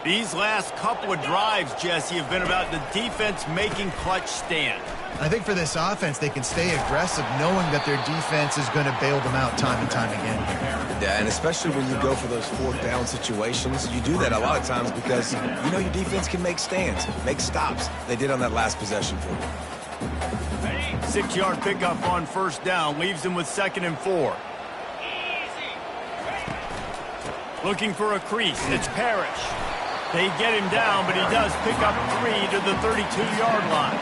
These last couple of drives, Jesse, have been about the defense making clutch stands. I think for this offense, they can stay aggressive knowing that their defense is going to bail them out time and time again here. Yeah, and especially when you go for those fourth down situations, you do that a lot of times because you know your defense can make stands, make stops. They did on that last possession for you. 6-yard pickup on first down leaves them with 2nd and 4. Looking for a crease. It's Parrish. They get him down, but he does pick up 3 to the 32-yard line.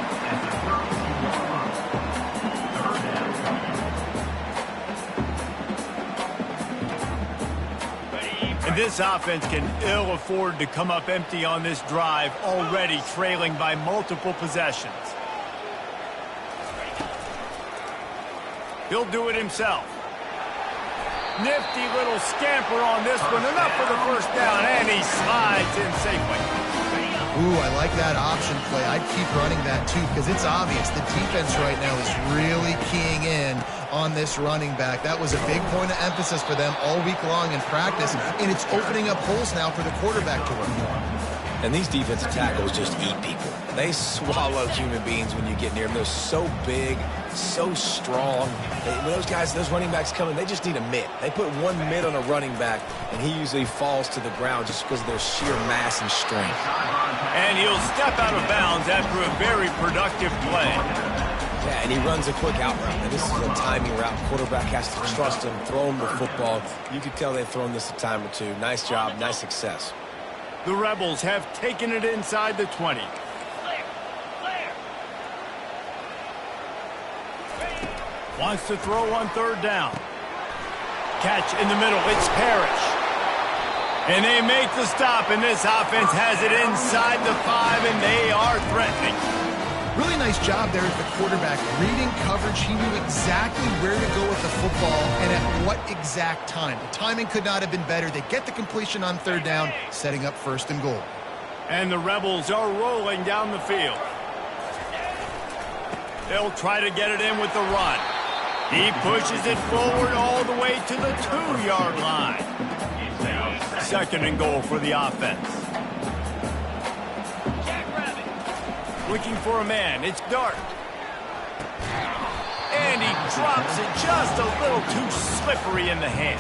And this offense can ill afford to come up empty on this drive, already trailing by multiple possessions. He'll do it himself. Nifty little scamper on this one. Enough for the first down, and he slides in safely. Ooh, I like that option play. I'd keep running that too because it's obvious the defense right now is really keying in on this running back. That was a big point of emphasis for them all week long in practice, and it's opening up holes now for the quarterback to run. And these defensive tackles just eat people. They swallow human beings when you get near them. They're so big, so strong. When those guys, those running backs come in, they just need a mitt. They put one mitt on a running back, and he usually falls to the ground just because of their sheer mass and strength. And he'll step out of bounds after a very productive play. Yeah, and he runs a quick out route. And this is a timing route. Quarterback has to trust him, throw him the football. You can tell they've thrown this a time or two. Nice job, nice success. The Rebels have taken it inside the 20. Wants to throw on 3rd down. Catch in the middle. It's Parrish. And they make the stop, and this offense has it inside the 5, and they are threatening. Really nice job there as the quarterback. Reading coverage, he knew exactly where to go with the football and at what exact time. The timing could not have been better. They get the completion on 3rd down, setting up 1st and goal. And the Rebels are rolling down the field. They'll try to get it in with the run. He pushes it forward all the way to the 2-yard line. 2nd and goal for the offense. Looking for a man. It's Dart. And he drops it just a little too slippery in the hands.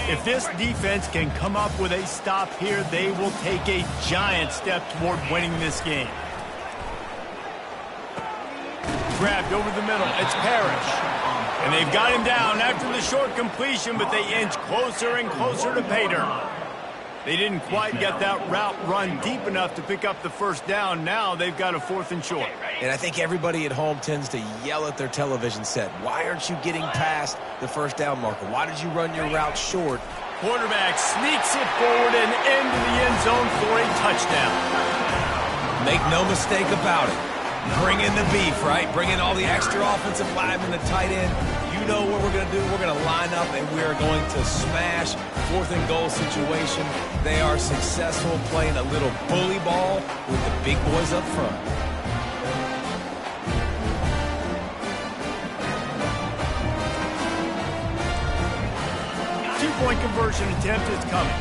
If this defense can come up with a stop here, they will take a giant step toward winning this game. Grabbed over the middle. It's Parrish. And they've got him down after the short completion, but they inch closer and closer to Petrr. They didn't quite get that route run deep enough to pick up the 1st down. Now they've got a 4th and short. And I think everybody at home tends to yell at their television set. Why aren't you getting past the 1st down marker? Why did you run your route short? Quarterback sneaks it forward and into the end zone for a touchdown. Make no mistake about it. Bring in the beef, right? Bring in all the extra offensive linemen, the tight end. You know what we're going to do. We're going to line up, and we are going to smash 4th and goal situation. They are successful playing a little bully ball with the big boys up front. Two-point conversion attempt is coming.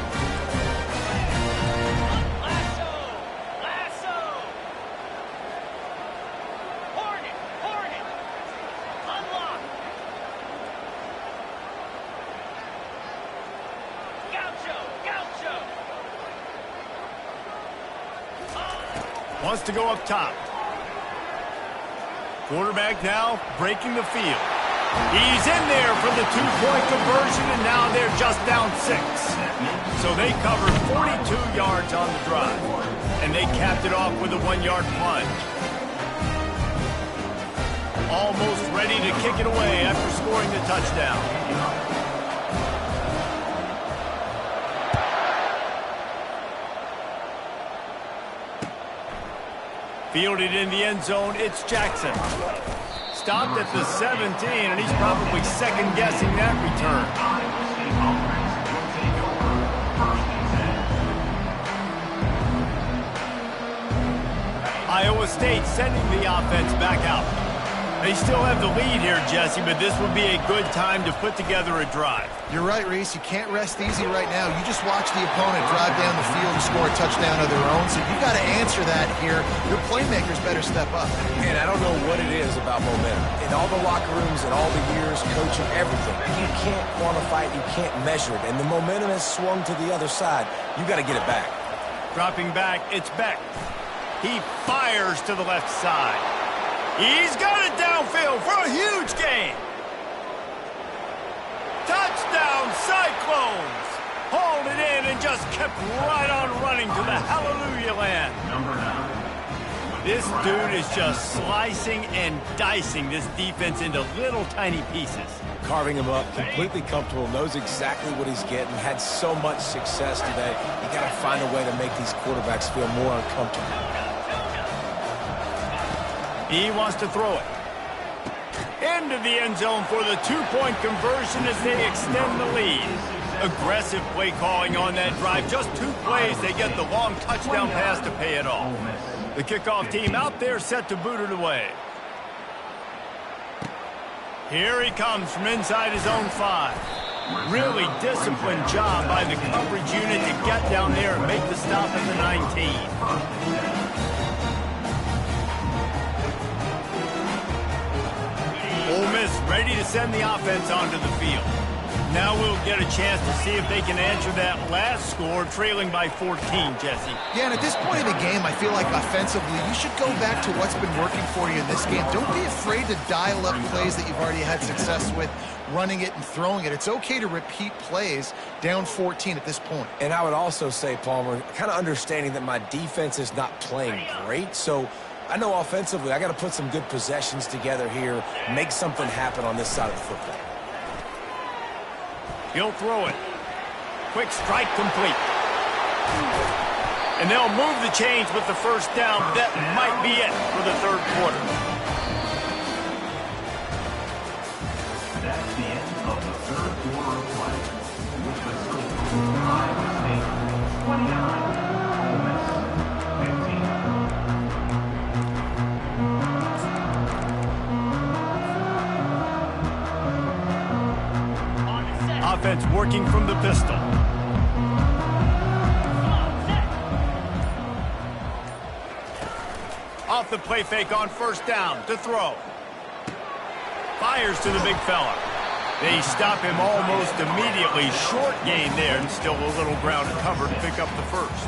Wants to go up top. Quarterback now breaking the field. He's in there for the 2-point conversion, and now they're just down 6. So they covered 42 yards on the drive, and they capped it off with a 1-yard plunge. Almost ready to kick it away after scoring the touchdown. Fielded in the end zone, it's Jackson. Stopped at the 17, and he's probably second-guessing that return. Iowa State sending the offense back out. They still have the lead here, Jesse, but this would be a good time to put together a drive. You're right, Reese. You can't rest easy right now. You just watch the opponent drive down the field and score a touchdown of their own, so you got to answer that here. Your playmakers better step up. And I don't know what it is about momentum. In all the locker rooms and all the years, coaching, everything, you can't quantify it, you can't measure it, and the momentum has swung to the other side. You got to get it back. Dropping back, it's Beck. He fires to the left side. He's got it downfield for a huge gain. Touchdown, Cyclones! Hauled it in and just kept right on running to the hallelujah land. This dude is just slicing and dicing this defense into little tiny pieces. Carving him up, completely comfortable, knows exactly what he's getting, had so much success today. You got to find a way to make these quarterbacks feel more uncomfortable. He wants to throw it. Into the end zone for the two-point conversion as they extend the lead. Aggressive play calling on that drive. Just 2 plays, they get the long touchdown pass to pay it off. The kickoff team out there set to boot it away. Here he comes from inside his own 5. Really disciplined job by the coverage unit to get down there and make the stop at the 19. Ole Miss ready to send the offense onto the field. Now we'll get a chance to see if they can answer that last score, trailing by 14, Jesse. Yeah, and at this point of the game, I feel like offensively, you should go back to what's been working for you in this game. Don't be afraid to dial up plays that you've already had success with, running it and throwing it. It's okay to repeat plays down 14 at this point. And I would also say, Palmer, kind of understanding that my defense is not playing great, so I know offensively I got to put some good possessions together here, make something happen on this side of the football. He'll throw it. Quick strike complete. And they'll move the chains with the first down. That might be it for the third quarter. That's the end of the third quarter of play, which was still Iowa State 29, Ole Miss 15. Offense working from the pistol. Off the play fake on first down to throw. Fires to the big fella. They stop him almost immediately. Short gain there and still a little ground to cover to pick up the first.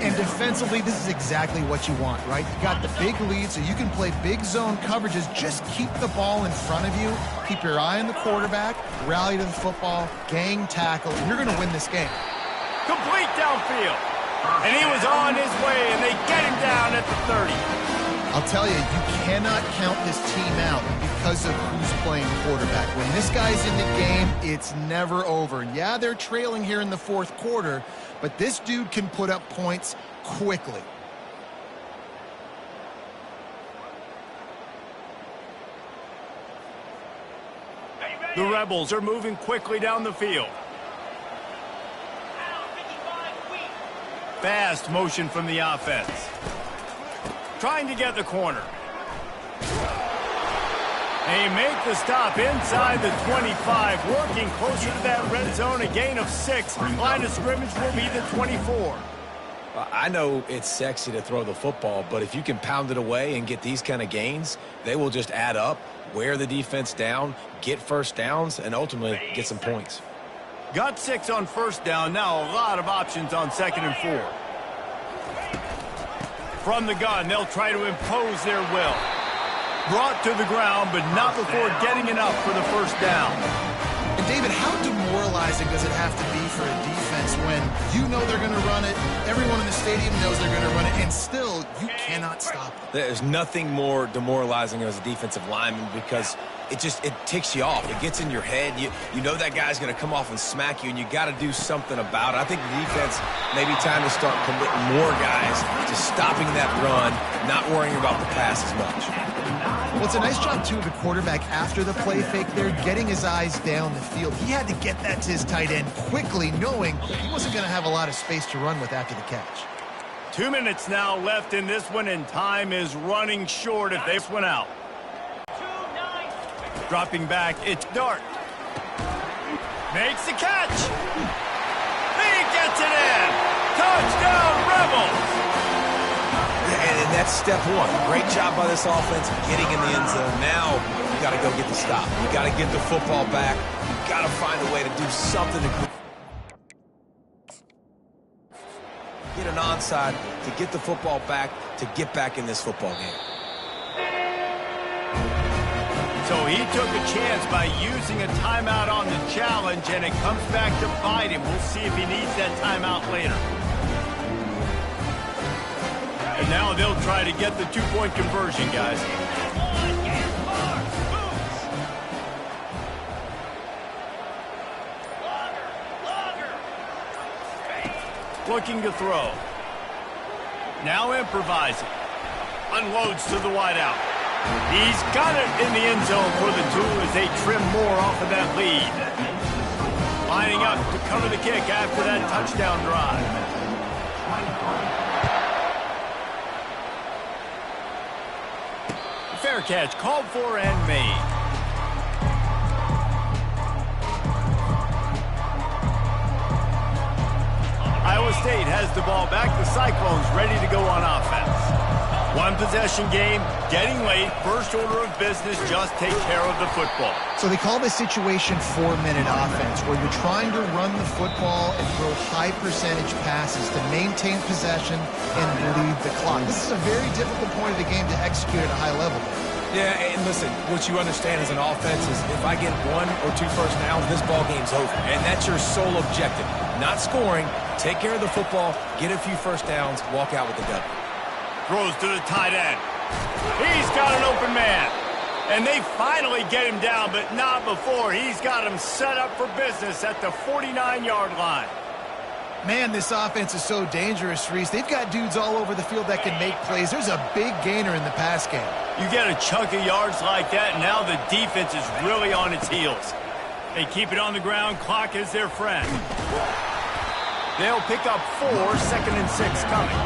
And defensively, this is exactly what you want, right? You got the big lead, so you can play big zone coverages. Just keep the ball in front of you. Keep your eye on the quarterback. Rally to the football. Gang tackle. And you're going to win this game. Complete downfield. And he was on his way, and they get him down at the 30. I'll tell you, you cannot count this team out because of who's playing quarterback. When this guy's in the game, it's never over. And yeah, they're trailing here in the fourth quarter, but this dude can put up points quickly. The Rebels are moving quickly down the field. Fast motion from the offense. Trying to get the corner. They make the stop inside the 25, working closer to that red zone, a gain of 6. Line of scrimmage will be the 24. I know it's sexy to throw the football, but if you can pound it away and get these kind of gains, they will just add up, wear the defense down, get first downs, and ultimately get some points. Got 6 on first down. Now a lot of options on 2nd and 4. From the gun, they'll try to impose their will. Brought to the ground, but not before getting enough for the first down. And David, how demoralizing does it have to be for a defense when you know they're going to run it, everyone in the stadium knows they're going to run it, and still you cannot stop it? There's nothing more demoralizing as a defensive lineman because it ticks you off. It gets in your head. You know that guy's going to come off and smack you, and you got to do something about it. I think the defense may be time to start committing more guys to stopping that run, not worrying about the pass as much. Well, it's a nice job, too, of the quarterback after the play fake there, getting his eyes down the field. He had to get that to his tight end quickly, knowing he wasn't going to have a lot of space to run with after the catch. 2 minutes now left in this one, and time is running short if they win out. Dropping back, it's Dart. Makes the catch. He gets it in. Touchdown, Rebels. Yeah, and that's step one. Great job by this offense getting in the end zone. Now you got to go get the stop. You got to get the football back. You got to find a way to do something to get an onside, to get the football back, to get back in this football game. So he took a chance by using a timeout on the challenge, and it comes back to bite him. We'll see if he needs that timeout later. And now they'll try to get the two-point conversion, guys. Looking to throw. Now improvising. Unloads to the wideout. He's got it in the end zone for the two as they trim more off of that lead. Lining up to cover the kick after that touchdown drive. Fair catch called for and made. Iowa State has the ball back. The Cyclones ready to go on offense. One possession game, getting late. First order of business, just take care of the football. So they call this situation 4-minute offense, where you're trying to run the football and throw high percentage passes to maintain possession and bleed the clock. This is a very difficult point of the game to execute at a high level. Yeah, and listen, what you understand as an offense is if I get 1 or 2 first downs, this ball game's over. And that's your sole objective. Not scoring, take care of the football, get a few first downs, walk out with the W. Throws to the tight end. He's got an open man. And they finally get him down, but not before. He's got him set up for business at the 49-yard line. Man, this offense is so dangerous, Reese. They've got dudes all over the field that can make plays. There's a big gainer in the pass game. You get a chunk of yards like that, and now the defense is really on its heels. They keep it on the ground. Clock is their friend. They'll pick up 4, 2nd and 6 coming.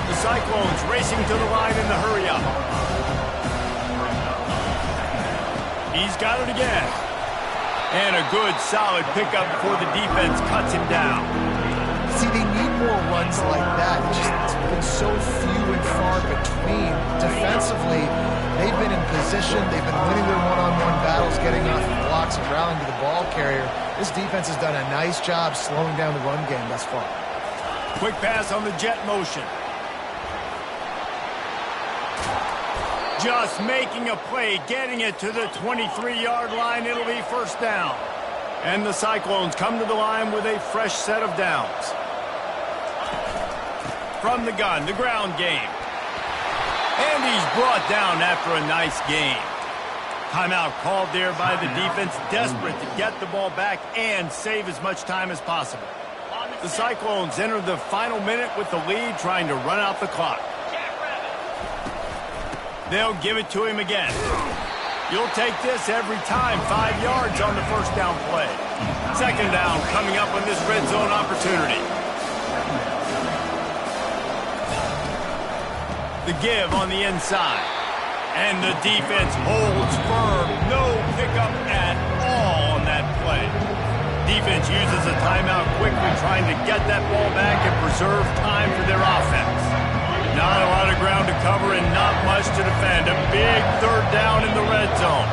The Cyclones racing to the line in the hurry-up. He's got it again. And a good, solid pickup before the defense cuts him down. See, they need more runs like that. It's been so few and far between. Defensively, they've been in position. They've been winning their one-on-one battles, getting off the blocks and rallying to the ball carrier. This defense has done a nice job slowing down the run game thus far. Quick pass on the jet motion. Just making a play, getting it to the 23-yard line. It'll be first down. And the Cyclones come to the line with a fresh set of downs. From the gun, the ground game. And he's brought down after a nice game. Timeout called there by the defense, desperate to get the ball back and save as much time as possible. The Cyclones enter the final minute with the lead, trying to run out the clock. They'll give it to him again. You'll take this every time. 5 yards on the first down play. Second down coming up on this red zone opportunity. The give on the inside. And the defense holds firm. No pickup at all on that play. Defense uses a timeout quickly, trying to get that ball back and preserve time for their offense. Not a lot of ground to cover and not much to defend. A big third down in the red zone.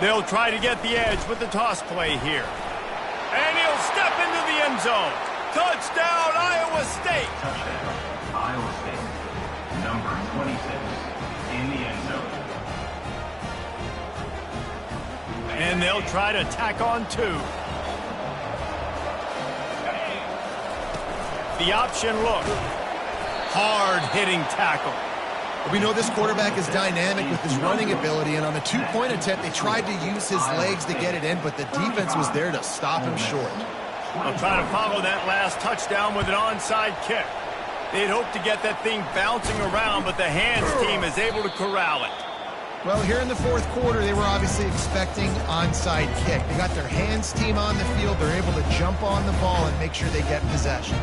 They'll try to get the edge with the toss play here. And he'll step into the end zone. Touchdown, Iowa State. Touchdown, Iowa State. Number 26 in the end zone. And they'll try to tack on 2. The option look. Hard-hitting tackle. We know this quarterback is dynamic with his running ability, and on the 2-point attempt, they tried to use his legs to get it in, but the defense was there to stop him short. They'll try to follow that last touchdown with an onside kick. They'd hope to get that thing bouncing around, but the hands team is able to corral it. Well, here in the fourth quarter, they were obviously expecting onside kick. They got their hands team on the field. They're able to jump on the ball and make sure they get possession.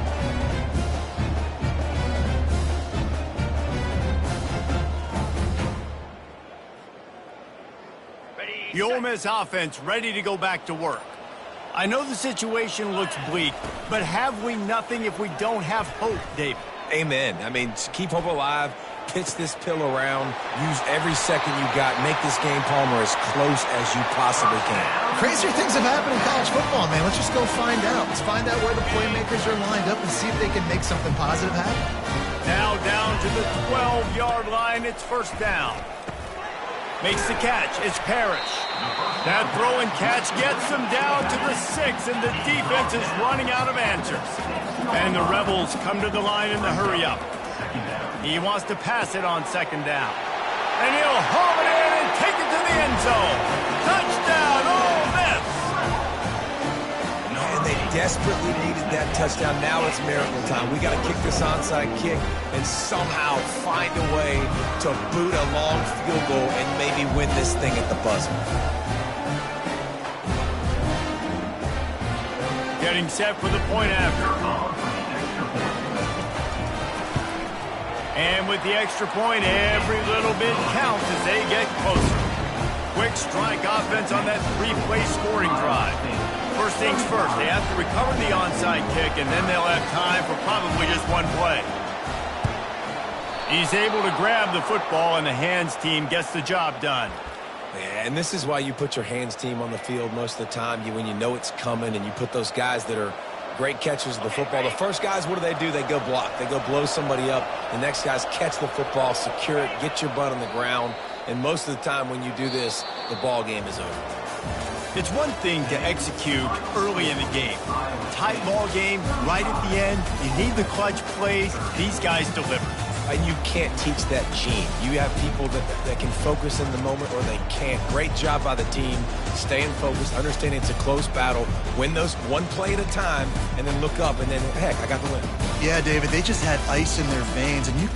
The Ole Miss offense ready to go back to work. I know the situation looks bleak, but have we nothing if we don't have hope, David? Amen. I mean, keep hope alive. Pitch this pill around. Use every second you got. Make this game, Palmer, as close as you possibly can. Crazier things have happened in college football, man. Let's just go find out. Let's find out where the playmakers are lined up and see if they can make something positive happen. Now down to the 12-yard line. It's first down. Makes the catch. It's Parrish. That throw and catch gets them down to the 6, and the defense is running out of answers. And the Rebels come to the line in the hurry-up. He wants to pass it on second down. And he'll haul it in and take it to the end zone. Touchdown, Ole Miss! And they desperately needed that touchdown. Now it's miracle time. We got to kick this onside kick and somehow find a way to boot a long field goal and maybe win this thing at the buzzer. Getting set for the point after. And with the extra point, every little bit counts as they get closer. Quick strike offense on that three-play scoring drive. First things first, they have to recover the onside kick, and then they'll have time for probably just one play. He's able to grab the football, and the hands team gets the job done. Yeah, and this is why you put your hands team on the field most of the time. When you know it's coming, and you put those guys that are great catchers of the football. The first guys, what do? They go block. They go blow somebody up. The next guys catch the football, secure it, get your butt on the ground. And most of the time when you do this, the ball game is over. It's one thing to execute early in the game. Tight ball game, right at the end. You need the clutch plays. These guys deliver. And you can't teach that gene. You have people that can focus in the moment or they can't. Great job by the team, staying focused, understanding it's a close battle, win those one play at a time, and then look up and then, heck, I got the win. Yeah, David, they just had ice in their veins, and you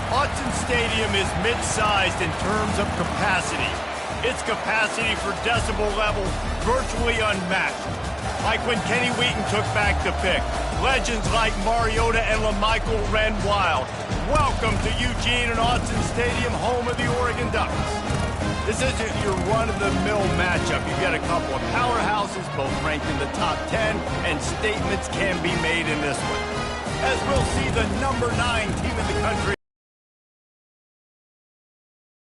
Autzen Stadium is mid-sized in terms of capacity. Its capacity for decibel level virtually unmatched. Like when Kenny Wheaton took back the pick. Legends like Mariota and LaMichael ran wild. Welcome to Eugene and Autzen Stadium, home of the Oregon Ducks. This isn't your run-of-the-mill matchup. You've got a couple of powerhouses, both ranked in the top 10, and statements can be made in this one. As we'll see the number 9 team in the country,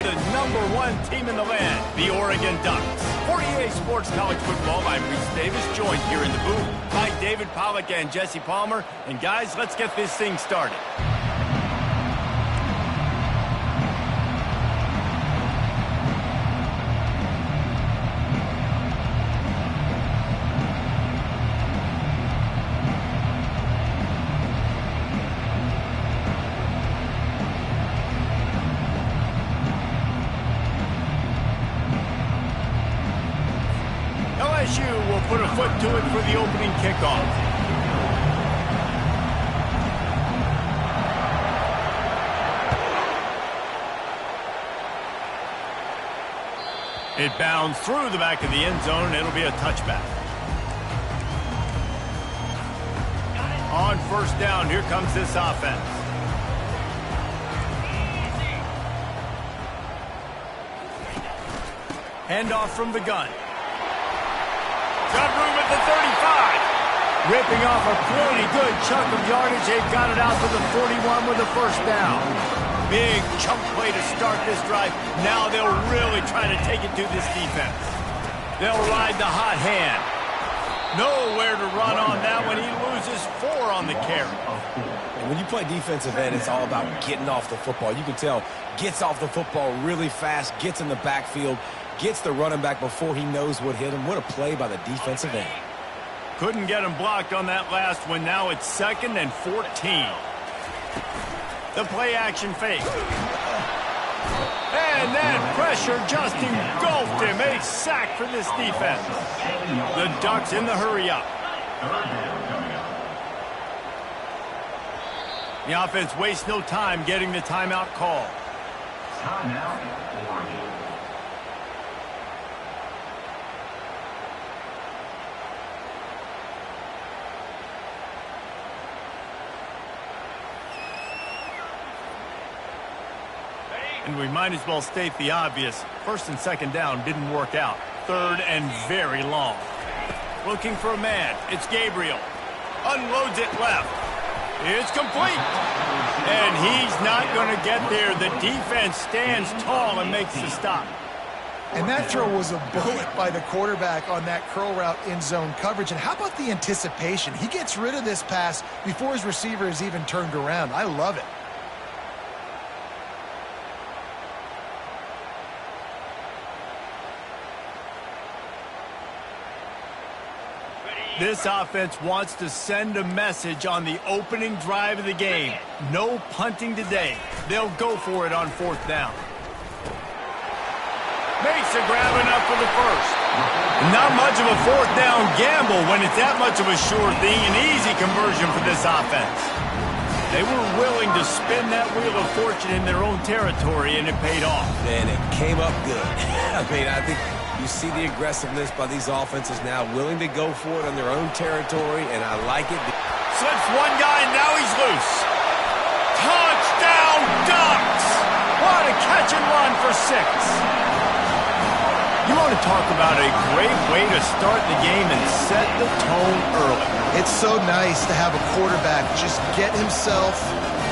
the number 1 team in the land, the Oregon Ducks. 48 Sports College Football, I'm Reese Davis, joined here in the booth by David Pollack and Jesse Palmer. And guys, let's get this thing started. LSU will put a foot to it for the opening kickoff. It bounds through the back of the end zone, and it'll be a touchback. On first down, here comes this offense. Handoff from the gun. Got room at the 35. Ripping off a pretty good chunk of yardage. They've got it out to the 41 with a first down. Big chunk play to start this drive. Now they'll really try to take it to this defense. They'll ride the hot hand. Nowhere to run on that one. He loses 4 on the carry. And when you play defensive end, it's all about getting off the football. You can tell, gets off the football really fast, gets in the backfield, gets the running back before he knows what hit him. What a play by the defensive end. Couldn't get him blocked on that last one. Now it's 2nd and 14. The play action fake. And then pressure just engulfed him. A sack for this defense. The Ducks in the hurry up. The offense wastes no time getting the timeout call. Timeout, Oregon. And we might as well state the obvious. 1st and 2nd down didn't work out. 3rd and very long. Looking for a man. It's Gabriel. Unloads it left. It's complete. And he's not going to get there. The defense stands tall and makes the stop. And that throw was a bullet by the quarterback on that curl route in zone coverage. And how about the anticipation? He gets rid of this pass before his receiver is even turned around. I love it. This offense wants to send a message on the opening drive of the game. No punting today. They'll go for it on 4th down. Makes a grab enough for the first. Not much of a 4th down gamble when it's that much of a sure thing. An easy conversion for this offense. They were willing to spin that wheel of fortune in their own territory, and it paid off. And it came up good. I mean, I think you see the aggressiveness by these offenses now, willing to go for it on their own territory, and I like it. Slips one guy, and now he's loose. Touchdown, Ducks! What a catch and run for 6. You want to talk about a great way to start the game and set the tone early. It's so nice to have a quarterback just get himself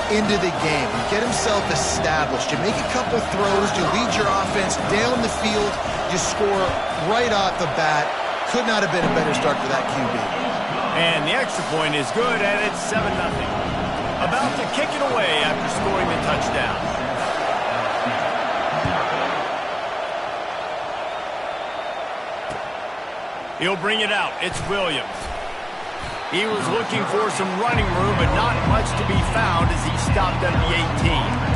into the game, get himself established. You make a couple throws, you lead your offense down the field, you score right off the bat. Could not have been a better start for that QB. And the extra point is good, and it's 7-0. About to kick it away after scoring the touchdown. He'll bring it out. It's Williams. He was looking for some running room, but not much to be found as he stopped at the 18.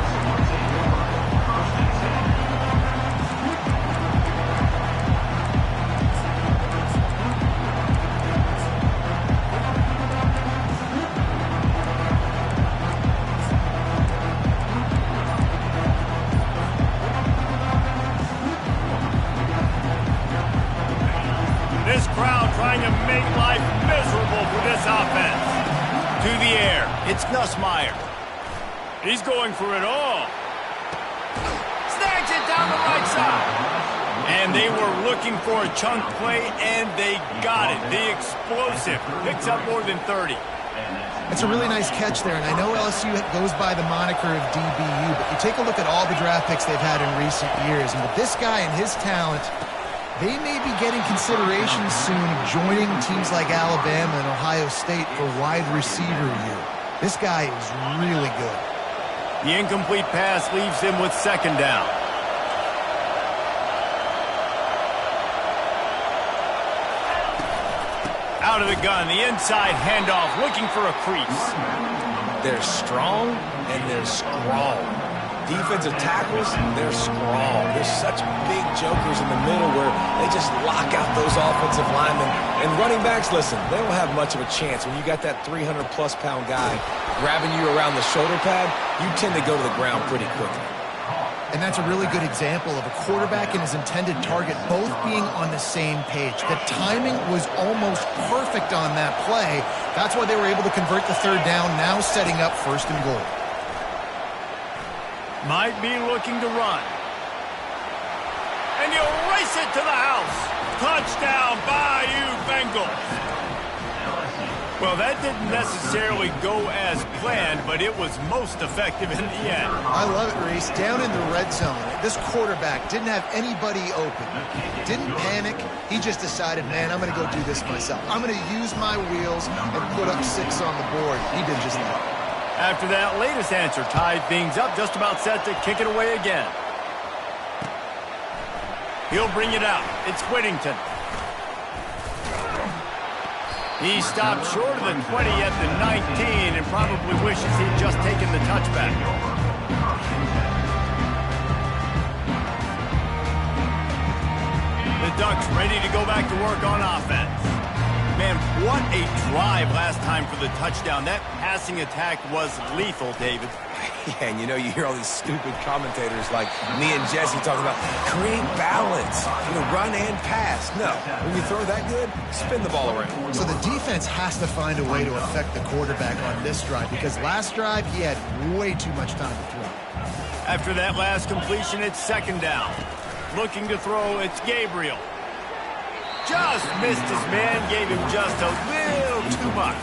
to make life miserable for this offense. To the air, it's Nussmeier. He's going for it all. Snags it down the right side. And they were looking for a chunk play, and they got it. The explosive picks up more than 30. It's a really nice catch there, and I know LSU goes by the moniker of DBU, but you take a look at all the draft picks they've had in recent years, and with this guy and his talent, they may be getting consideration soon of joining teams like Alabama and Ohio State for wide receiver year. This guy is really good. The incomplete pass leaves him with second down. Out of the gun, the inside handoff, looking for a crease. They're strong and they're strong. Defensive tackles, they're strong. There's such big jokers in the middle where they just lock out those offensive linemen. And running backs, listen, they don't have much of a chance. When you got that 300-plus pound guy grabbing you around the shoulder pad, you tend to go to the ground pretty quickly. And that's a really good example of a quarterback and his intended target both being on the same page. The timing was almost perfect on that play. That's why they were able to convert the third down, now setting up first and goal. Might be looking to run. And he'll race it to the house. Touchdown, Bayou Bengals. Well, that didn't necessarily go as planned, but it was most effective in the end. I love it, Reese. Down in the red zone, this quarterback didn't have anybody open. Didn't panic. He just decided, man, I'm going to go do this myself. I'm going to use my wheels and put up 6 on the board. He did just that. After that latest answer tied things up, just about set to kick it away again. He'll bring it out. It's Whittington. He stopped short of the 20 at the 19 and probably wishes he'd just taken the touchback. The Ducks ready to go back to work on offense. Man, what a drive last time for the touchdown. That passing attack was lethal, David. Yeah, and you hear all these stupid commentators like me and Jesse talking about create balance, run and pass. No, when you throw that good, spin the ball around. So the defense has to find a way to affect the quarterback on this drive because last drive he had way too much time to throw. After that last completion, it's second down. Looking to throw, it's Gabriel. Just missed his man, gave him just a little too much.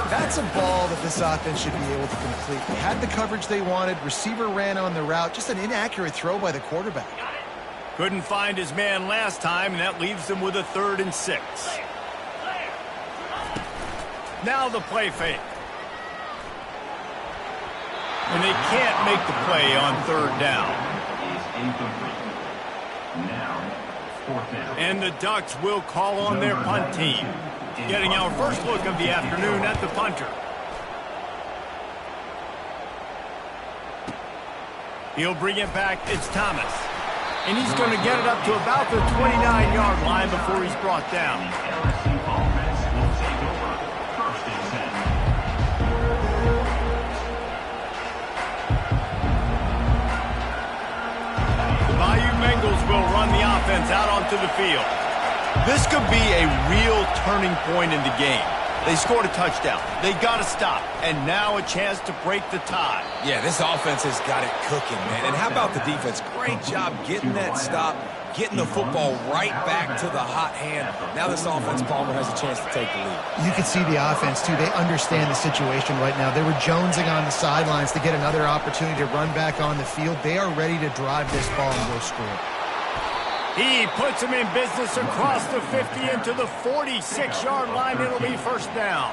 That's a ball that this offense should be able to complete. They had the coverage they wanted. Receiver ran on the route. Just an inaccurate throw by the quarterback. Couldn't find his man last time, and that leaves them with a 3rd and 6. Now the play fake. And they can't make the play on 3rd down. And the Ducks will call on their punt team. Getting our first look of the afternoon at the punter. He'll bring it back. It's Thomas. And he's going to get it up to about the 29-yard line before he's brought down. The Bayou Bengals will run the offense out onto the field. This could be a real turning point in the game. They scored a touchdown. They got to stop. And now a chance to break the tie. Yeah, this offense has got it cooking, man. And how about the defense? Great job getting that stop, getting the football right back to the hot hand. Now this offense, Palmer, has a chance to take the lead. You can see the offense, too. They understand the situation right now. They were jonesing on the sidelines to get another opportunity to run back on the field. They are ready to drive this ball and go score. He puts him in business across the 50 into the 46-yard line. It'll be first down.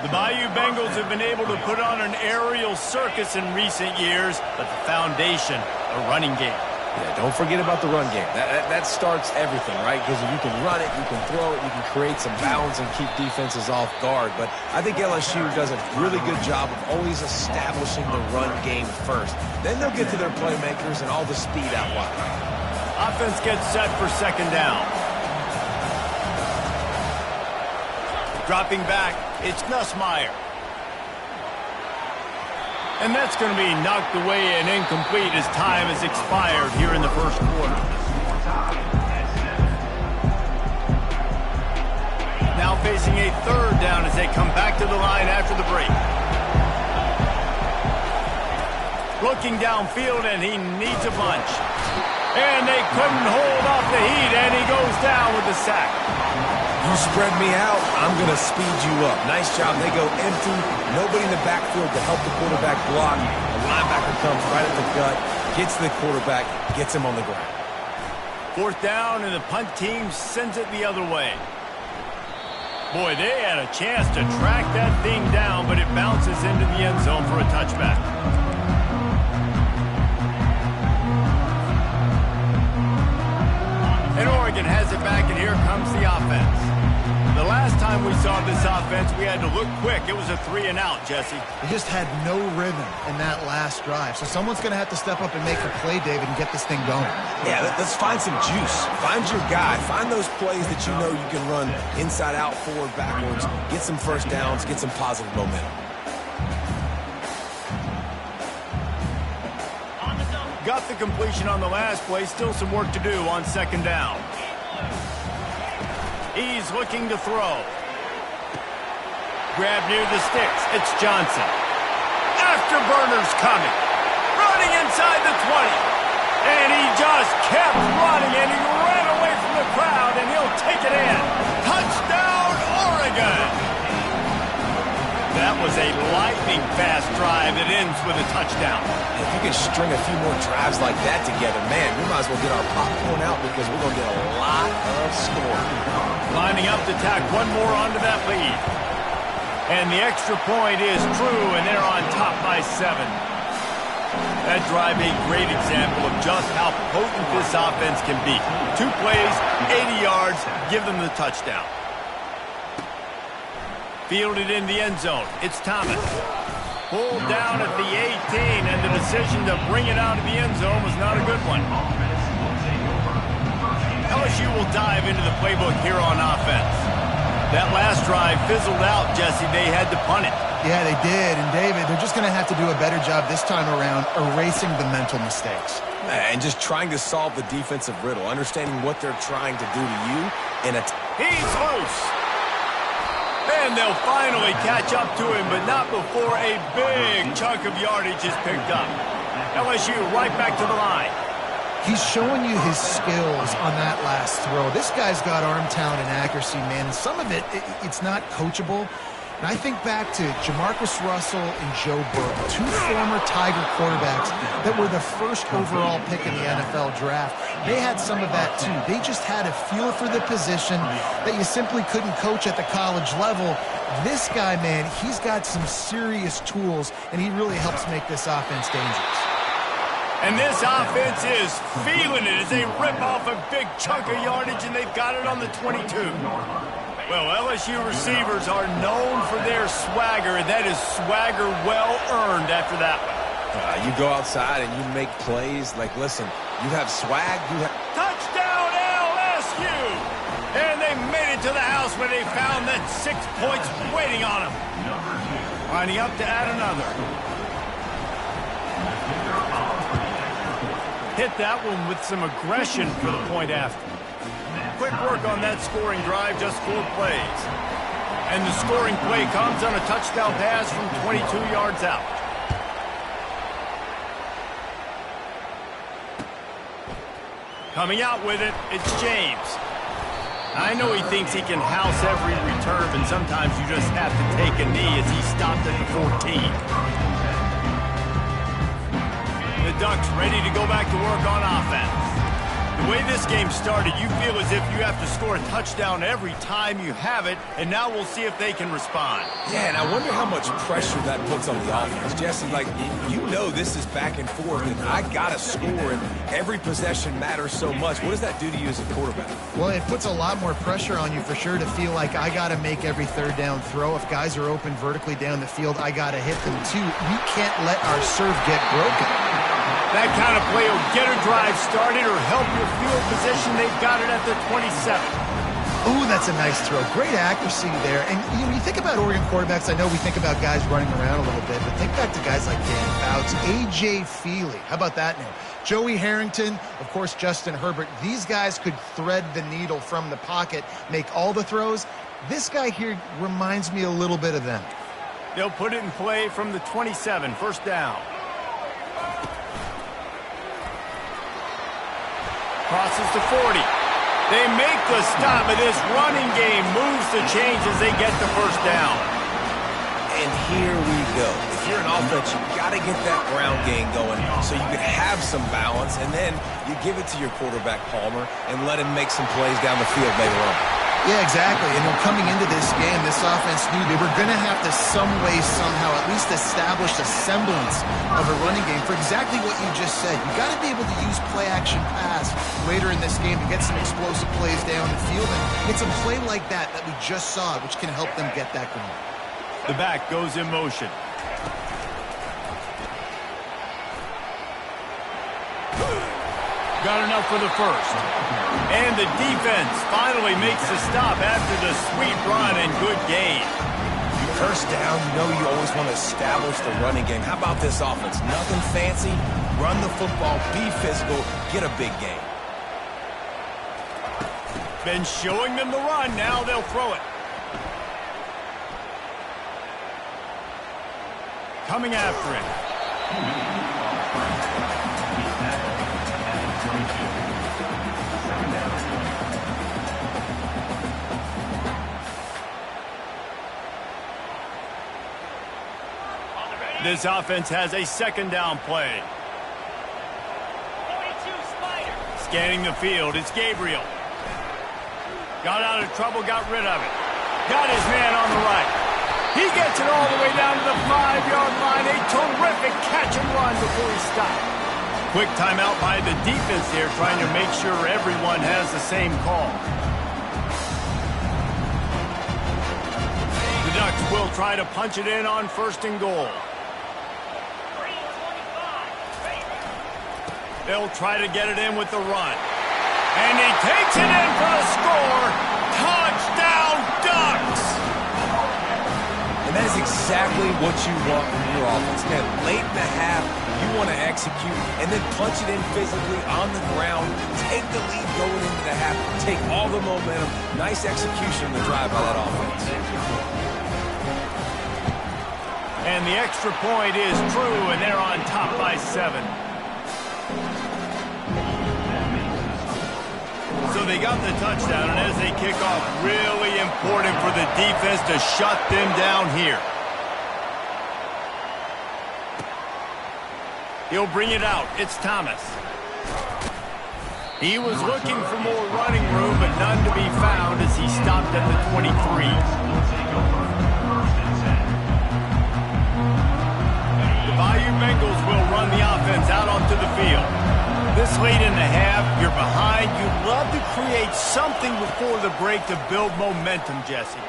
The Bayou Bengals have been able to put on an aerial circus in recent years, but the foundation, a running game. Yeah, don't forget about the run game. That starts everything, right? Because if you can run it, you can throw it, you can create some balance and keep defenses off guard. But I think LSU does a really good job of always establishing the run game first. Then they'll get to their playmakers and all the speed out wide. Offense gets set for second down. Dropping back, it's Nussmeier. And that's going to be knocked away and incomplete as time has expired here in the first quarter. now facing a third down as they come back to the line after the break. Looking downfield, and he needs a bunch. And they couldn't hold off the heat, and he goes down with the sack. You spread me out, I'm going to speed you up. Nice job. They go empty. Nobody in the backfield to help the quarterback block. The linebacker comes right at the gut, gets the quarterback, gets him on the ground. Fourth down, and the punt team sends it the other way. Boy, they had a chance to track that thing down, but it bounces into the end zone for a touchback. And Oregon has it back, and here comes the offense. The last time we saw this offense, we had to look quick. It was a 3-and-out, Jesse. They just had no rhythm in that last drive. So someone's going to have to step up and make a play, David, and get this thing going. Yeah, let's find some juice. Find your guy. Find those plays that you know you can run inside out, forward, backwards. Get some first downs. Get some positive momentum. Got the completion on the last play. Still some work to do on second down. He's looking to throw. Grab near the sticks. It's Johnson. Afterburner's coming. Running inside the 20. And he just kept running, and he ran away from the crowd, and he'll take it in. Touchdown, Oregon! That was a lightning-fast drive that ends with a touchdown. If you can string a few more drives like that together, man, we might as well get our popcorn out because we're going to get a lot of scoring. Lining up to tack one more onto that lead. And the extra point is true, and they're on top by 7. That drive a great example of just how potent this offense can be. 2 plays, 80 yards, give them the touchdown. Fielded in the end zone. It's Thomas. Pulled down at the 18, and the decision to bring it out of the end zone was not a good one. LSU will dive into the playbook here on offense. That last drive fizzled out, Jesse. They had to punt it. Yeah, they did. And, David, they're just going to have to do a better job this time around erasing the mental mistakes. And just trying to solve the defensive riddle, understanding what they're trying to do to you. He's loose. And they'll finally catch up to him, but not before a big chunk of yardage is picked up. LSU right back to the line. He's showing you his skills on that last throw. This guy's got arm talent and accuracy, man. And some of it's not coachable. And I think back to Jamarcus Russell and Joe Burrow, 2 former Tiger quarterbacks that were the first overall pick in the NFL draft. They had some of that, too. They just had a feel for the position that you simply couldn't coach at the college level. This guy, man, he's got some serious tools, and he really helps make this offense dangerous. And this offense is feeling it as they rip off a big chunk of yardage, and they've got it on the 22. Well, LSU receivers are known for their swagger, and that is swagger well-earned after that one. You go outside and you make plays. Like, listen, you have swag. Touchdown, LSU! And they made it to the house where they found that 6 points waiting on them. Lining up to add another. Hit that one with some aggression for the point after. Quick work on that scoring drive, just 4 plays. And the scoring play comes on a touchdown pass from 22 yards out. Coming out with it, it's James. I know he thinks he can house every return, and sometimes you just have to take a knee as he stopped at the 14. The Ducks ready to go back to work on offense. The way this game started, you feel as if you have to score a touchdown every time you have it, and now we'll see if they can respond. Yeah, and I wonder how much pressure that puts on the offense. Jesse, like, you know this is back and forth, and I got to score, and every possession matters so much. What does that do to you as a quarterback? Well, it puts a lot more pressure on you for sure to feel like I got to make every third down throw. If guys are open vertically down the field, I got to hit them too. We can't let our serve get broken. That kind of play will get a drive started or help your field position. They've got it at the 27. Ooh, that's a nice throw. Great accuracy there. And you think about Oregon quarterbacks, I know we think about guys running around a little bit, but think back to guys like Dan Fouts, A.J. Feely. How about that name? Joey Harrington, of course, Justin Herbert. These guys could thread the needle from the pocket, make all the throws, This guy here reminds me a little bit of them. They'll put it in play from the 27, first down. Crosses to 40. They make the stop, but this running game moves the chains as they get the first down. And here we go. If you're an offense, you got to get that ground game going so you can have some balance, and then you give it to your quarterback, Palmer, and let him make some plays down the field later on. Yeah, exactly. And coming into this game, this offense knew they were going to have to some way, somehow, at least establish a semblance of a running game for exactly what you just said. You got to be able to use play-action pass later in this game to get some explosive plays down the field. And it's a play like that we just saw, which can help them get that going. The back goes in motion. Got enough for the first. And the defense finally makes the stop after the sweet run and good gain. You first down, you know you always want to establish the running game. How about this offense? Nothing fancy. Run the football, be physical, get a big gain. Been showing them the run, now they'll throw it. Coming after him. This offense has a second down play. Scanning the field, it's Gabriel. Got out of trouble, got rid of it. Got his man on the right. He gets it all the way down to the 5-yard line. A terrific catch and run before he stopped. Quick timeout by the defense there, trying to make sure everyone has the same call. The Ducks will try to punch it in on first and goal. They'll try to get it in with the run. And he takes it in for the score. Touchdown, Ducks! And that is exactly what you want from your offense. Man, late in the half, you want to execute and then punch it in physically on the ground. Take the lead going into the half. Take all the momentum. Nice execution on the drive by that offense. And the extra point is true, and they're on top by 7. So they got the touchdown, and as they kick off, really important for the defense to shut them down here. He'll bring it out. It's Thomas. He was looking for more running room, but none to be found as he stopped at the 23. The Bayou Bengals will run the offense out onto the field. This late in the half, you're behind. You'd love to create something before the break to build momentum, Jesse.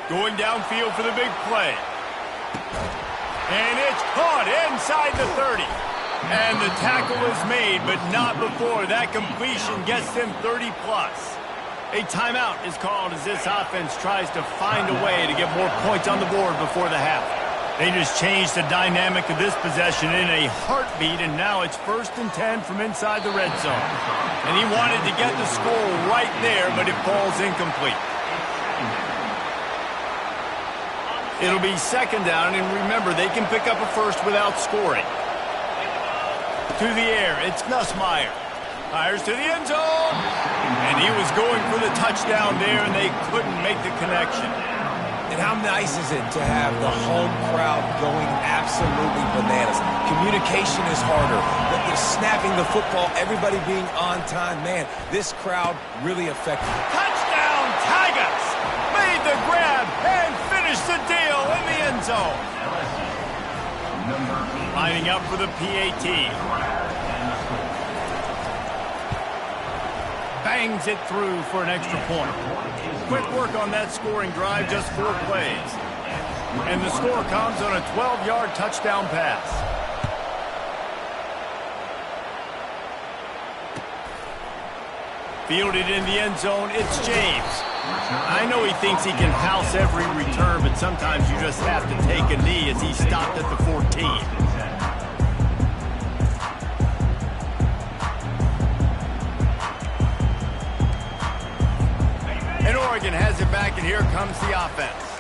Going downfield for the big play. And it's caught inside the 30. And the tackle is made, but not before that completion gets them 30-plus. A timeout is called as this offense tries to find a way to get more points on the board before the half. They just changed the dynamic of this possession in a heartbeat, and now it's 1st and 10 from inside the red zone. And he wanted to get the score right there, but it falls incomplete. It'll be 2nd down, and remember, they can pick up a first without scoring. To the air, it's Nussmeier. Fires to the end zone. And he was going for the touchdown there, and they couldn't make the connection. And how nice is it to have the home crowd going absolutely bananas? Communication is harder, but they're snapping the football, everybody being on time. Man, this crowd really effective. Touchdown, Tigers! Made the grab and finished the deal in the end zone. Lining up for the PAT. Bangs it through for an extra point. Quick work on that scoring drive, just 4 plays. And the score comes on a 12-yard touchdown pass. Fielded in the end zone, it's James. I know he thinks he can house every return, but sometimes you just have to take a knee as he stopped at the 14. and has it back, and here comes the offense.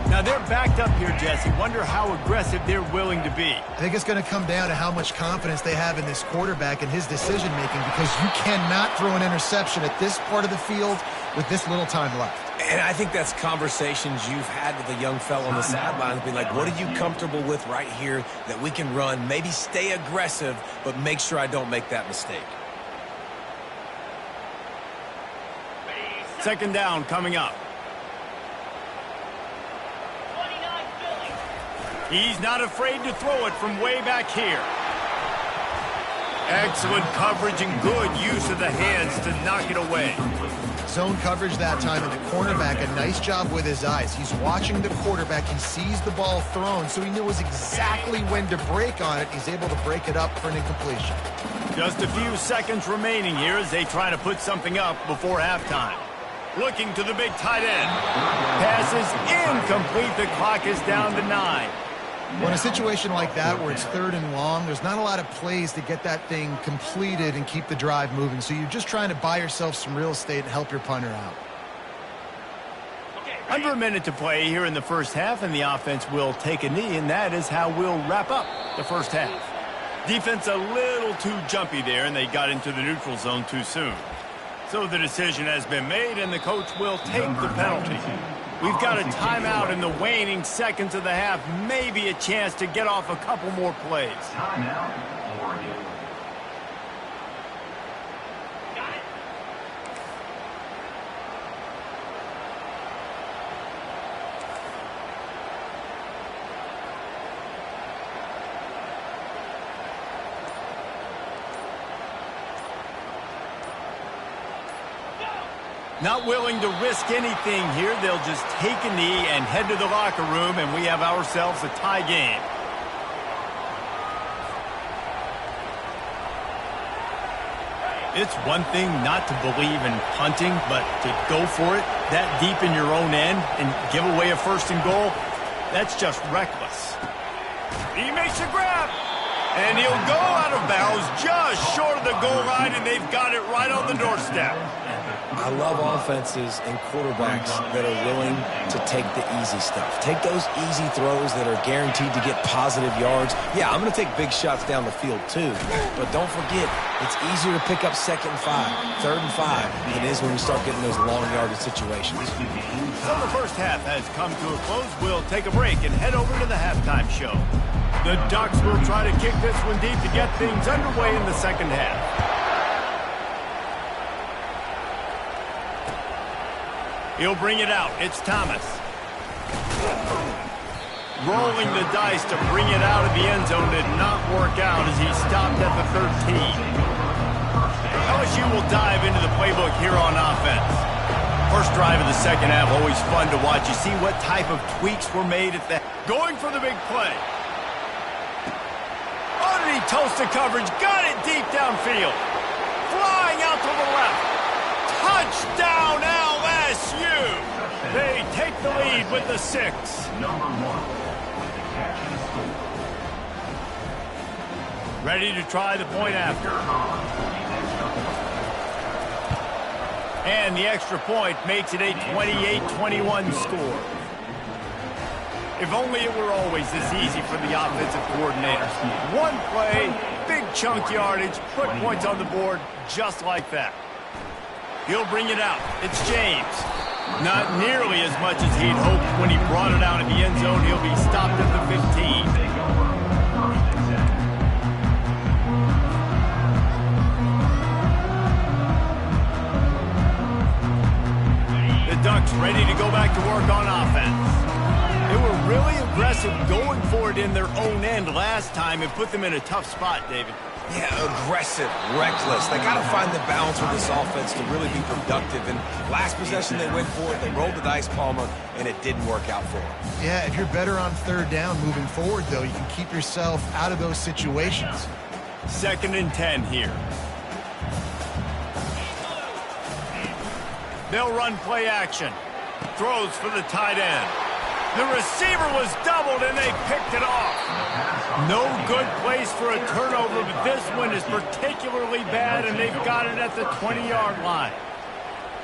Now they're backed up here, Jesse. Wonder how aggressive they're willing to be. I think it's going to come down to how much confidence they have in this quarterback and his decision-making, because you cannot throw an interception at this part of the field with this little time left. And I think that's conversations you've had with a young fellow on the sidelines, be like, what are you comfortable with right here that we can run? Maybe stay aggressive, but make sure I don't make that mistake. Second down coming up. He's not afraid to throw it from way back here. Excellent coverage and good use of the hands to knock it away. Zone coverage that time, and the cornerback, a nice job with his eyes. He's watching the quarterback. He sees the ball thrown, so he knows exactly when to break on it. He's able to break it up for an incompletion. Just a few seconds remaining here as they try to put something up before halftime. Looking to the big tight end. Pass is incomplete. The clock is down to 9. Well, in a situation like that where it's 3rd and long, there's not a lot of plays to get that thing completed and keep the drive moving. So you're just trying to buy yourself some real estate and help your punter out. Under a minute to play here in the first half, and the offense will take a knee, and that is how we'll wrap up the first half. Defense a little too jumpy there, and they got into the neutral zone too soon. So the decision has been made, and the coach will take the penalty. We've got a timeout in the waning seconds of the half, maybe a chance to get off a couple more plays. Timeout, Oregon. Not willing to risk anything here. They'll just take a knee and head to the locker room, and we have ourselves a tie game. It's one thing not to believe in punting, but to go for it that deep in your own end and give away a 1st and goal, that's just reckless. He makes a grab, and he'll go out of bounds just short of the goal line, and they've got it right on the doorstep. I love offenses and quarterbacks that are willing to take the easy stuff. Take those easy throws that are guaranteed to get positive yards. Yeah, I'm going to take big shots down the field too. But don't forget, it's easier to pick up 2nd and 5, 3rd and 5 than it is when we start getting those long yardage situations. So the first half has come to a close. We'll take a break and head over to the halftime show. The Ducks will try to kick this one deep to get things underway in the second half. He'll bring it out. It's Thomas. Rolling the dice to bring it out of the end zone did not work out as he stopped at the 13. LSU will dive into the playbook here on offense. First drive of the second half, always fun to watch. You see what type of tweaks were made at the... Going for the big play. Underneath toasted coverage. Got it deep downfield. Flying out to the left. Touchdown, LSU! They take the lead with the 6. Number 1 with the catch and score. Ready to try the point after. And the extra point makes it a 28-21 score. If only it were always this easy for the offensive coordinators. One play, big chunk yardage, put points on the board just like that. He'll bring it out. It's James. Not nearly as much as he'd hoped when he brought it out in the end zone. He'll be stopped at the 15. The Ducks ready to go back to work on offense. They were really aggressive going for it in their own end last time and put them in a tough spot, David. Yeah, aggressive, reckless. They got to find the balance with this offense to really be productive. And last possession they went for it, they rolled the dice, Palmer, and it didn't work out for them. Yeah, if you're better on 3rd down moving forward, though, you can keep yourself out of those situations. 2nd and 10 here. They'll run play action. Throws for the tight end. The receiver was doubled, and they picked it off. No good place for a turnover, but this one is particularly bad, and they've got it at the 20-yard line.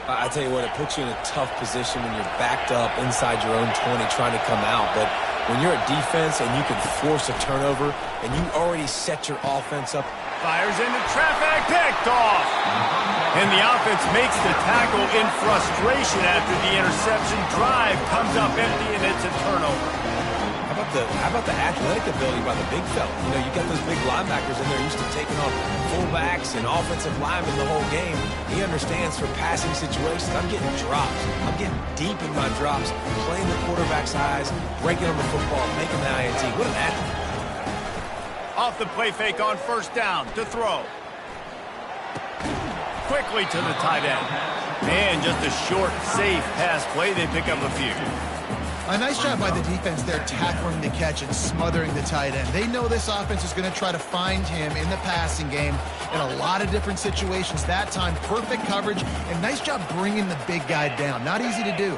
I tell you what, it puts you in a tough position when you're backed up inside your own 20 trying to come out. But when you're at defense and you can force a turnover and you already set your offense up. Fires into traffic, picked off. And the offense makes the tackle in frustration after the interception. Drive comes up empty, and it's a turnover. How about the athletic ability by the big fella? You know, you got those big linebackers in there used to taking on fullbacks and offensive linemen the whole game. He understands for passing situations, I'm getting drops. I'm getting deep in my drops, playing the quarterback's eyes, breaking on the football, making the INT. What an athlete. Off the play fake on first down to throw. Quickly to the tight end. And just a short, safe pass play. They pick up a few. A nice job by the defense there tackling the catch and smothering the tight end. They know this offense is going to try to find him in the passing game in a lot of different situations. That time, perfect coverage and nice job bringing the big guy down. Not easy to do.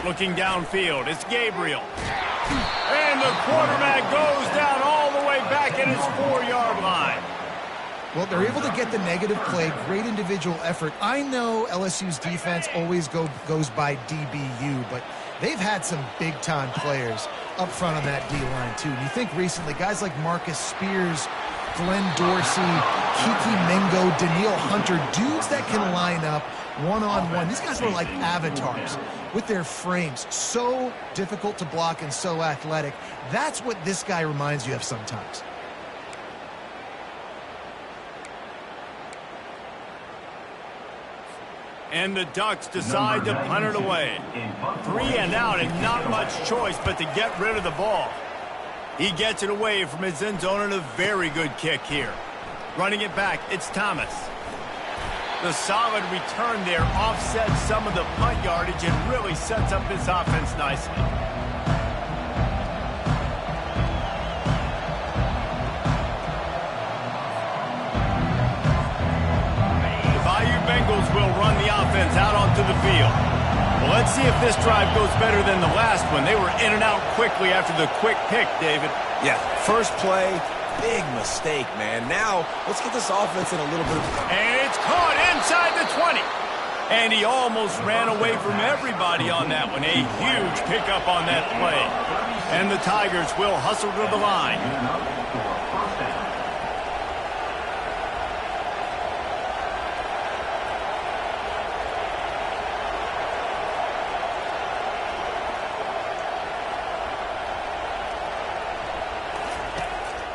Looking downfield, it's Gabriel. And the quarterback goes down all the way back at his 4-yard line. Well, they're able to get the negative play, great individual effort. I know LSU's defense always goes by DBU, but they've had some big-time players up front on that D-line, too. And you think recently, guys like Marcus Spears, Glenn Dorsey, Kiki Mingo, Daniil Hunter, dudes that can line up one-on-one. These guys were like avatars with their frames. So difficult to block and so athletic. That's what this guy reminds you of sometimes. And the Ducks decide to punt it away. 3 and out and not much choice but to get rid of the ball. He gets it away from his end zone and a very good kick here. Running it back, it's Thomas. The solid return there offsets some of the punt yardage and really sets up this offense nicely. Bengals will run the offense out onto the field. Well, let's see if this drive goes better than the last one. They were in and out quickly after the quick pick, David. Yeah, first play, big mistake, man. Now, let's get this offense in a little bit of... And it's caught inside the 20. And he almost ran away from everybody on that one. A huge pickup on that play. And the Tigers will hustle to the line.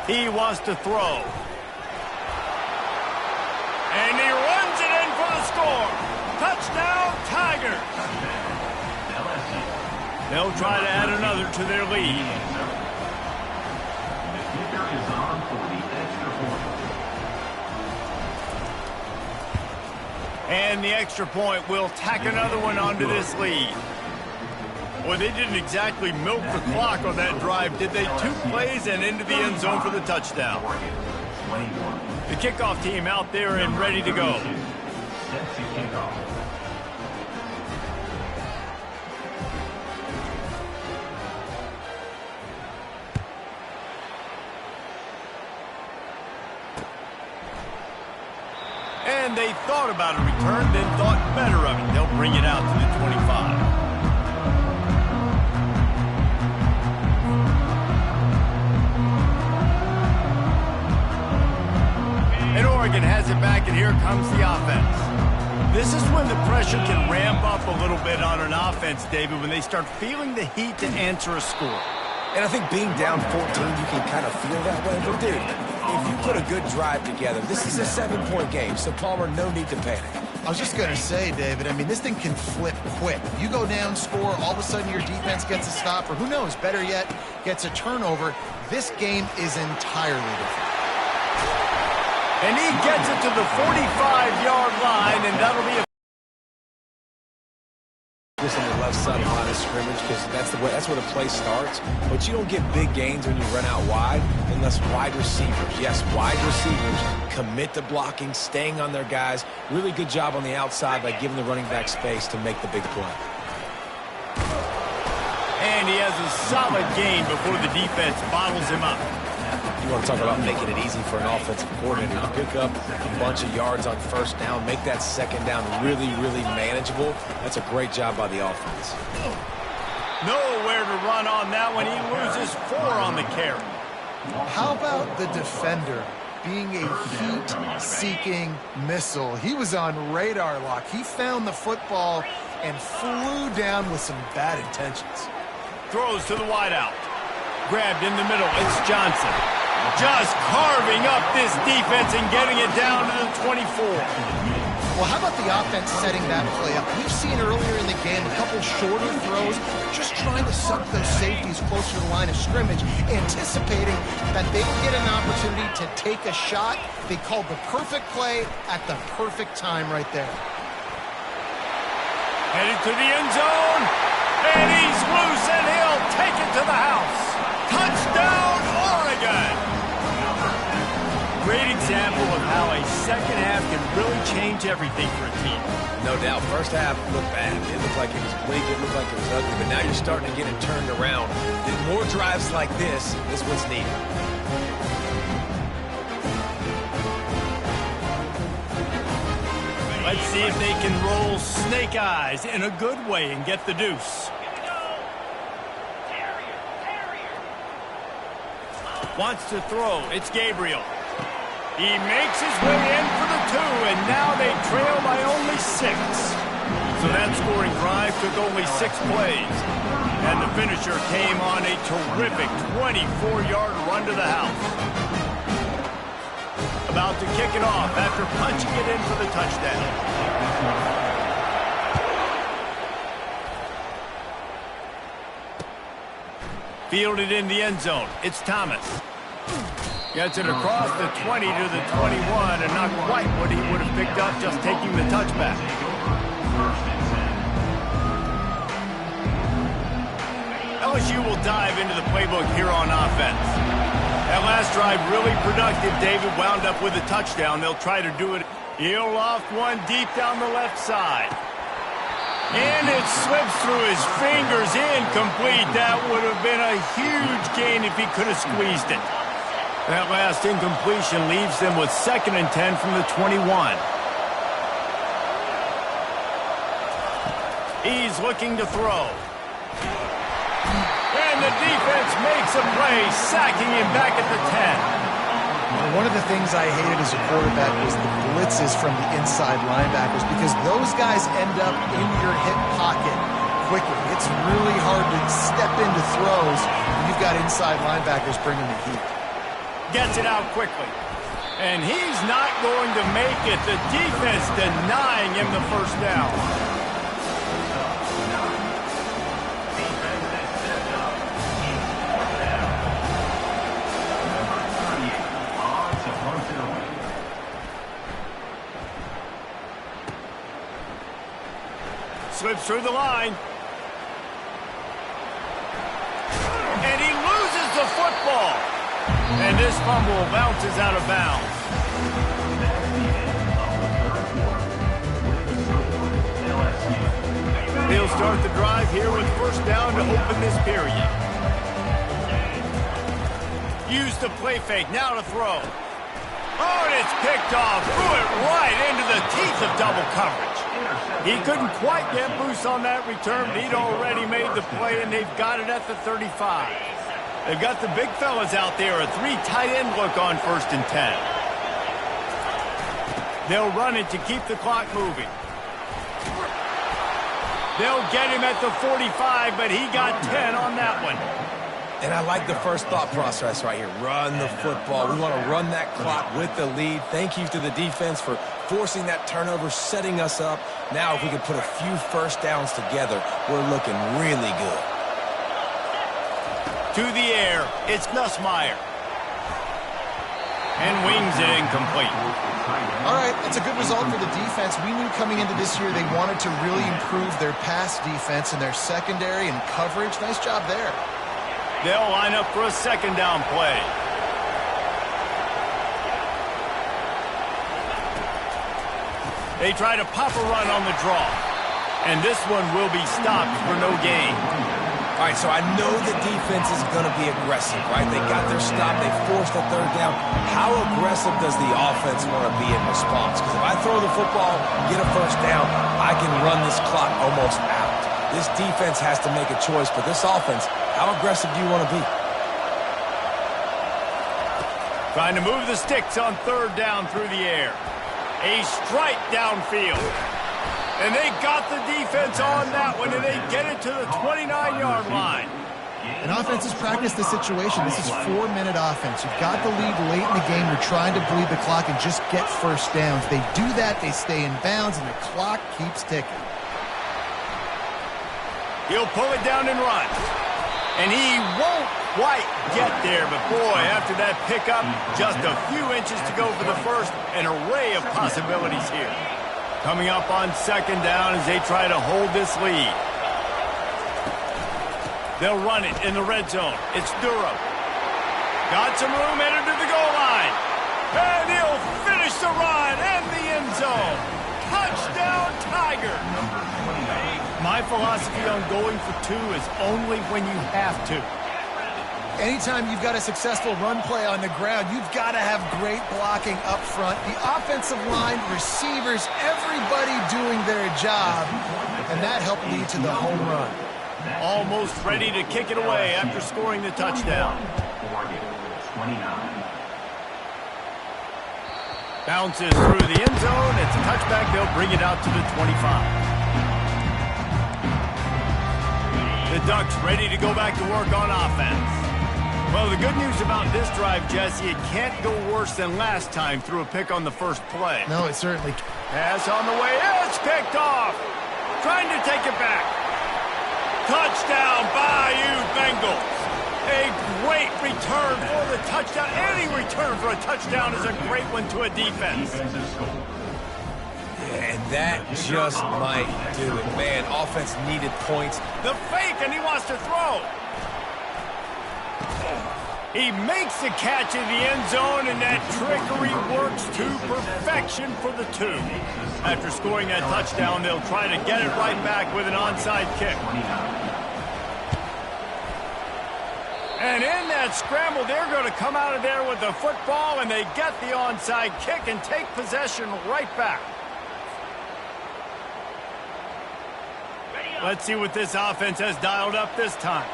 He wants to throw. And he runs it in for the score. Touchdown, Tigers. They'll try to add another to their lead. The kicker is on for the extra point. And the extra point will tack another one onto this lead. Boy, they didn't exactly milk the clock on that drive, did they? 2 plays and into the end zone for the touchdown. The kickoff team out there and ready to go. Sets the kickoff. And they thought about a return, then thought better of it. They'll bring it out to the 25. And Oregon has it back, and here comes the offense. This is when the pressure can ramp up a little bit on an offense, David, when they start feeling the heat to answer a score. And I think being down 14, you can kind of feel that way. But, dude, if you put a good drive together, this is a 7-point game, so, Palmer, no need to panic. I was just going to say, David, I mean, this thing can flip quick. You go down, score, all of a sudden your defense gets a stop, or who knows, better yet, gets a turnover. This game is entirely different. And he gets it to the 45-yard line, and that'll be a... Just on the left side of the line of scrimmage, because that's where the play starts. But you don't get big gains when you run out wide unless wide receivers, yes, wide receivers, commit to blocking, staying on their guys. Really good job on the outside by giving the running back space to make the big play. And he has a solid gain before the defense bottles him up. You want to talk about making it easy for an offensive coordinator to pick up a bunch of yards on first down, make that second down really, really manageable. That's a great job by the offense. Nowhere to run on that one. He loses 4 on the carry. How about the defender being a heat-seeking missile? He was on radar lock. He found the football and flew down with some bad intentions. Throws to the wideout. Grabbed in the middle. It's Johnson. Just carving up this defense and getting it down to the 24. Well, how about the offense setting that play up? We've seen earlier in the game a couple shorter throws, just trying to suck those safeties closer to the line of scrimmage, anticipating that they would get an opportunity to take a shot. They called the perfect play at the perfect time right there. Headed to the end zone, and he's loose, and he'll take it to the house. Touchdown, Oregon! Great example of how a second half can really change everything for a team. No doubt. First half looked bad. It looked like it was bleak. It looked like it was ugly. But now you're starting to get it turned around. Then more drives like this is what's needed. Let's see if they can roll snake eyes in a good way and get the deuce. Wants to throw. It's Gabriel. He makes his way in for the 2, and now they trail by only 6. So that scoring drive took only 6 plays. And the finisher came on a terrific 24-yard run to the house. About to kick it off after punching it in for the touchdown. Fielded in the end zone. It's Thomas. Gets it across the 20 to the 21, and not quite what he would have picked up just taking the touchback. LSU will dive into the playbook here on offense. That last drive really productive. David wound up with a touchdown. They'll try to do it. He'll loft one deep down the left side. And it slips through his fingers, incomplete. That would have been a huge gain if he could have squeezed it. That last incompletion leaves them with 2nd and 10 from the 21. He's looking to throw. And the defense makes a play, sacking him back at the 10. One of the things I hated as a quarterback was the blitzes from the inside linebackers, because those guys end up in your hip pocket quickly. It's really hard to step into throws when you've got inside linebackers bringing the heat. Gets it out quickly. And he's not going to make it. The defense denying him the first down. Slips through the line. And he loses the football. And this fumble bounces out of bounds. They'll start the drive here with first down to open this period. Use the play fake, now to throw. Oh, and it's picked off. Threw it right into the teeth of double coverage. He couldn't quite get loose on that return, but he'd already made the play, and they've got it at the 35. They've got the big fellas out there, a 3 tight end look on 1st and 10. They'll run it to keep the clock moving. They'll get him at the 45, but he got 10 on that one. And I like the first thought process right here. Run the football. We want to run that clock with the lead. Thank you to the defense for forcing that turnover, setting us up. Now if we can put a few first downs together, we're looking really good. To the air, it's Nussmeier. And wings it incomplete. All right, that's a good result for the defense. We knew coming into this year they wanted to really improve their pass defense and their secondary and coverage. Nice job there. They'll line up for a 2nd down play. They try to pop a run on the draw. And this one will be stopped for no gain. All right, so I know the defense is going to be aggressive, right? They got their stop. They forced a third down. How aggressive does the offense want to be in response? Because if I throw the football, get a first down, I can run this clock almost out. This defense has to make a choice, but this offense, how aggressive do you want to be? Trying to move the sticks on third down through the air. A strike downfield. And they got the defense on that one, and they get it to the 29-yard line. And offense has practiced this situation. This is 4-minute offense. You've got the lead late in the game. You're trying to bleed the clock and just get first downs. They do that, they stay in bounds, and the clock keeps ticking. He'll pull it down and run. And he won't quite get there, but boy, after that pickup, just a few inches to go for the first. An array of possibilities here. Coming up on second down as they try to hold this lead. They'll run it in the red zone. It's Durham. Got some room, headed to the goal line. And he'll finish the run and the end zone. Touchdown, Tiger. My philosophy on going for two is only when you have to. Anytime you've got a successful run play on the ground, you've got to have great blocking up front. The offensive line, receivers, everybody doing their job. And that helped lead to the home run. Almost ready to kick it away after scoring the touchdown. Bounces through the end zone. It's a touchback. They'll bring it out to the 25. The Ducks ready to go back to work on offense. Well, the good news about this drive, Jesse, it can't go worse than last time through a pick on the first play. No, it certainly can't. Pass on the way. It's picked off. Trying to take it back. Touchdown, Bayou Bengals. A great return for the touchdown. Any return for a touchdown is a great one to a defense. Yeah, and that just might do it. Man, offense needed points. The fake, and he wants to throw. He makes the catch in the end zone, and that trickery works to perfection for the two. After scoring that touchdown, they'll try to get it right back with an onside kick. And in that scramble, they're going to come out of there with the football, and they get the onside kick and take possession right back. Let's see what this offense has dialed up this time.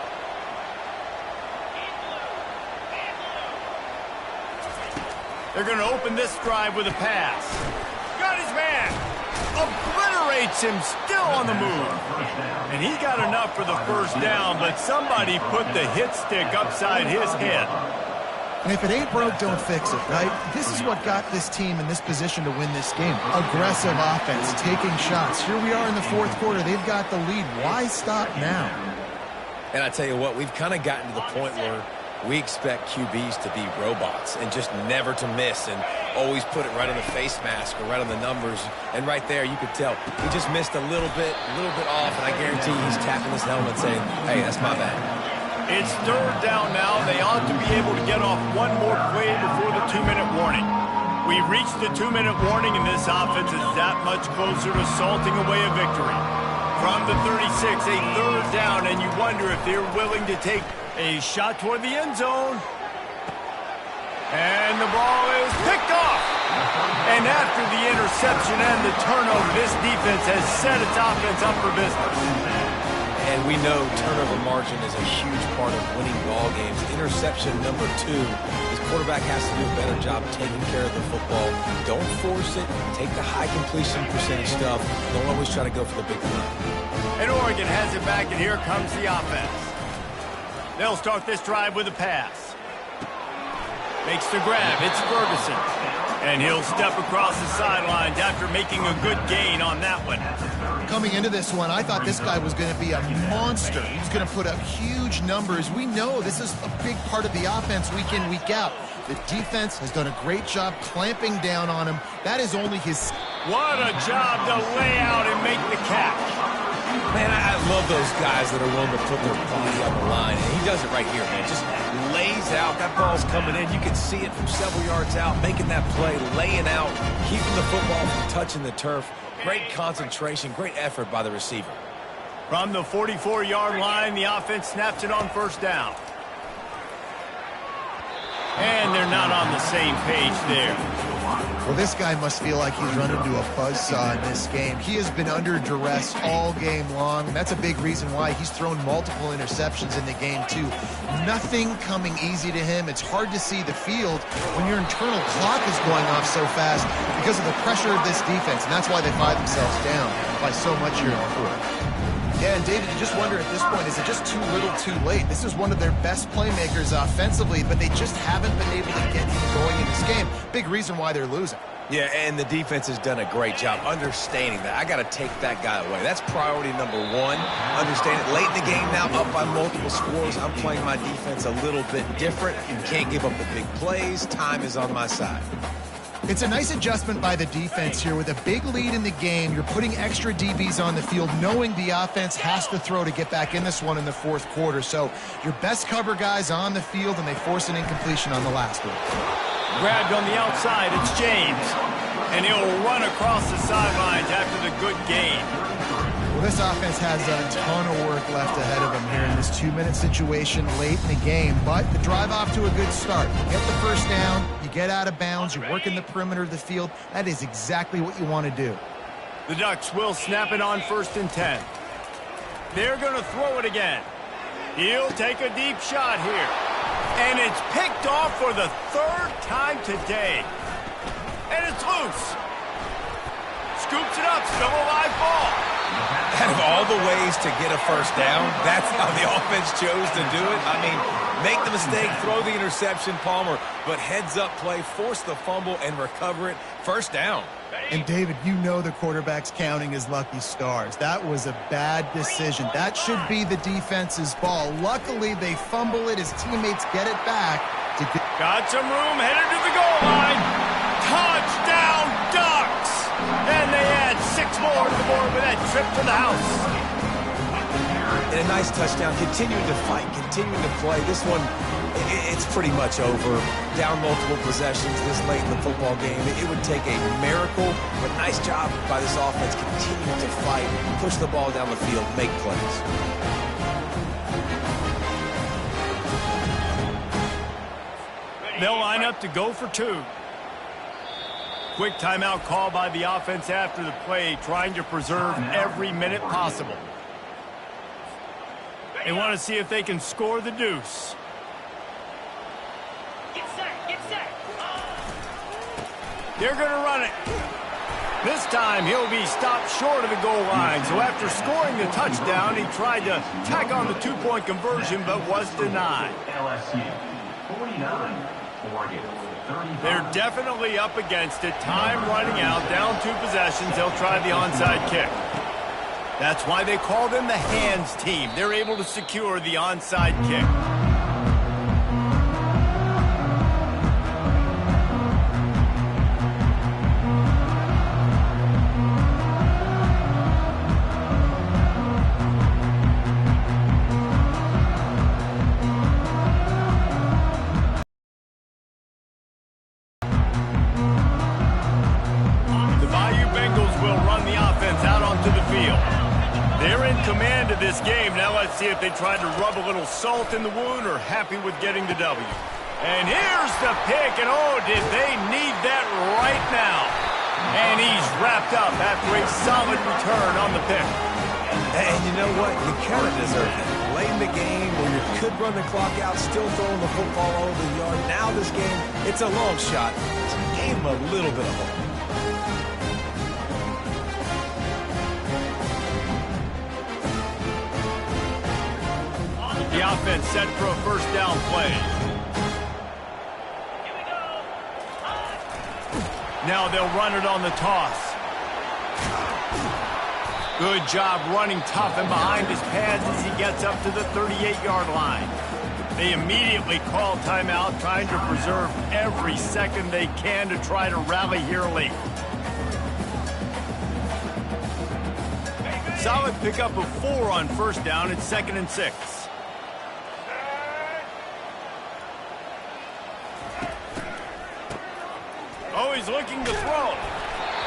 They're going to open this drive with a pass. Got his man. Obliterates him, still on the move. And he got enough for the first down, but somebody put the hit stick upside his head. And if it ain't broke, don't fix it, right? This is what got this team in this position to win this game. Aggressive offense, taking shots. Here we are in the fourth quarter. They've got the lead. Why stop now? And I tell you what, we've kind of gotten to the point where we expect QBs to be robots and just never to miss and always put it right on the face mask or right on the numbers. And right there, you could tell he just missed a little bit off, and I guarantee he's tapping his helmet saying, hey, that's my bad. It's third down now. They ought to be able to get off one more play before the 2-minute warning. We've reached the 2-minute warning, and this offense is that much closer to salting away a victory. From the 36, a third down, and you wonder if they're willing to take a shot toward the end zone. And the ball is picked off. And after the interception and the turnover, this defense has set its offense up for business. And we know turnover margin is a huge part of winning ball games. Interception number 2. This quarterback has to do a better job taking care of the football. Don't force it. Take the high completion percentage stuff. Don't always try to go for the big run. And Oregon has it back, and here comes the offense. They'll start this drive with a pass. Makes the grab. It's Ferguson. And he'll step across the sidelines after making a good gain on that one. Coming into this one, I thought this guy was going to be a monster. He's going to put up huge numbers. We know this is a big part of the offense week in, week out. The defense has done a great job clamping down on him. That is only his... What a job to lay out and make the catch. Man, I love those guys that are willing to put their body on the line. And he does it right here, man. Just lays out. That ball's coming in. You can see it from several yards out, making that play, laying out, keeping the football from touching the turf. Great concentration, great effort by the receiver. From the 44-yard line, the offense snaps it on first down. And they're not on the same page there. Well, this guy must feel like he's run into a buzzsaw in this game. He has been under duress all game long, and that's a big reason why he's thrown multiple interceptions in the game, too. Nothing coming easy to him. It's hard to see the field when your internal clock is going off so fast because of the pressure of this defense, and that's why they find themselves down by so much here in the fourth. Yeah, and David, you just wonder at this point, is it just too little too late? This is one of their best playmakers offensively, but they just haven't been able to get him going in this game. Big reason why they're losing. Yeah, and the defense has done a great job understanding that. I got to take that guy away. That's priority number one. Understand it. Late in the game now, up by multiple scores. I'm playing my defense a little bit different. Can't give up the big plays. Time is on my side. It's a nice adjustment by the defense here. With a big lead in the game, you're putting extra DBs on the field, knowing the offense has to throw to get back in this one in the fourth quarter. So your best cover guys on the field, and they force an incompletion on the last one. Grabbed on the outside, it's James. And he'll run across the sidelines after the good gain. Well, this offense has a ton of work left ahead of them here in this 2-minute situation late in the game. But the drive off to a good start. You get the first down, you get out of bounds, you're working the perimeter of the field. That is exactly what you want to do. The Ducks will snap it on 1st and 10. They're going to throw it again. He'll take a deep shot here. And it's picked off for the 3rd time today. And it's loose. Scoops it up, still a live ball. Out of all the ways to get a first down, that's how the offense chose to do it. I mean, make the mistake, throw the interception, Palmer, but heads-up play, force the fumble, and recover it. First down. And, David, you know the quarterback's counting his lucky stars. That was a bad decision. That should be the defense's ball. Luckily, they fumble it. His teammates get it back. Got some room, headed to the goal line. Touchdown, Ducks! And they add 6 more to the board with that trip to the house. And a nice touchdown, continuing to fight, continuing to play. This one, it's pretty much over. Down multiple possessions this late in the football game. It would take a miracle, but nice job by this offense continuing to fight, push the ball down the field, make plays. They'll line up to go for 2. Quick timeout call by the offense after the play, trying to preserve every minute possible. They want to see if they can score the deuce. Get set, get set. They're going to run it. This time he'll be stopped short of the goal line. So after scoring the touchdown, he tried to tack on the 2-point conversion, but was denied. LSU 49, Oregon 35. They're definitely up against it. Time running out, down 2 possessions. They'll try the onside kick. That's why they call them the hands team. They're able to secure the onside kick. This game. Now let's see if they tried to rub a little salt in the wound or happy with getting the W. And here's the pick, and oh, did they need that right now. And he's wrapped up after a solid return on the pick. And you know what? You kind of deserve it. Late in the game where you could run the clock out, still throwing the football over the yard. Now this game, it's a long shot. So you gave him a little bit of hope. The offense set for a first down play. Here we go. Now they'll run it on the toss. Good job running tough and behind his pads as he gets up to the 38-yard line. They immediately call timeout, trying to preserve every second they can to try to rally here late. Solid pickup of 4 on first down. It's 2nd and 6. Oh, he's looking to throw.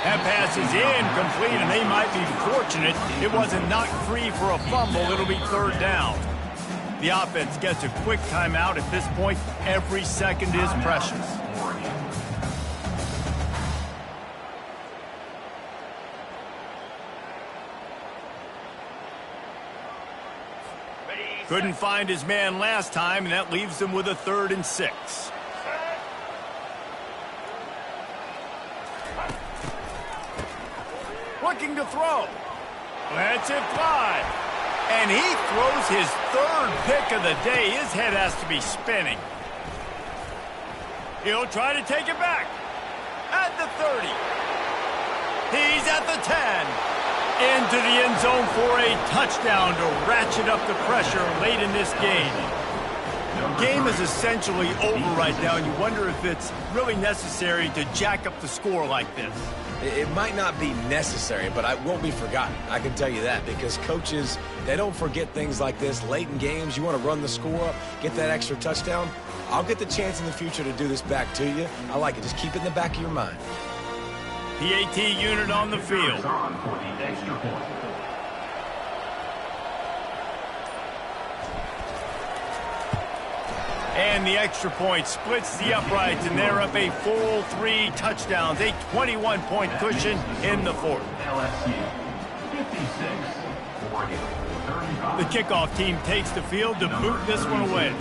That pass is incomplete, and they might be fortunate it wasn't knocked free for a fumble. It'll be third down. The offense gets a quick timeout. At this point, every second is precious. Couldn't find his man last time, and that leaves him with a 3rd and 6. Looking to throw. Lets it fly. And he throws his 3rd pick of the day. His head has to be spinning. He'll try to take it back. At the 30. He's at the 10. Into the end zone for a touchdown to ratchet up the pressure late in this game. Game is essentially over right now, and you wonder if it's really necessary to jack up the score like this. It might not be necessary, but it won't be forgotten. I can tell you that, because coaches, they don't forget things like this. Late in games, you want to run the score up, get that extra touchdown. I'll get the chance in the future to do this back to you. I like it. Just keep it in the back of your mind. PAT unit on the field. And the extra point splits the uprights, and they're up a full 3 touchdowns, a 21-point cushion in the 4th. The kickoff team takes the field to boot this one away.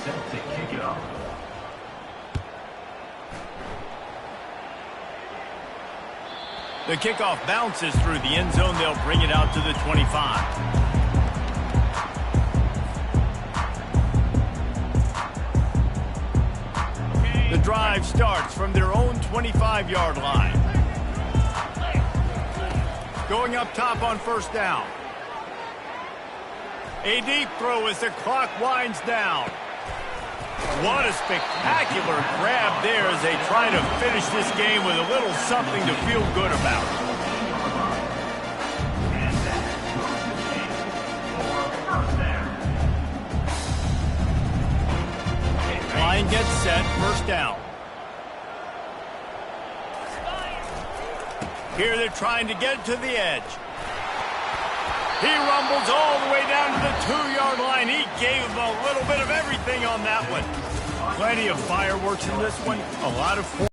Set to kick it off. The kickoff bounces through the end zone. They'll bring it out to the 25. The drive starts from their own 25-yard line. Going up top on 1st down. A deep throw as the clock winds down. What a spectacular grab there as they try to finish this game with a little something to feel good about. Line gets set, 1st down. Here they're trying to get to the edge. He rumbles all the way down to the 2-yard line. He gave him a little bit of everything on that one. Plenty of fireworks in this one. A lot of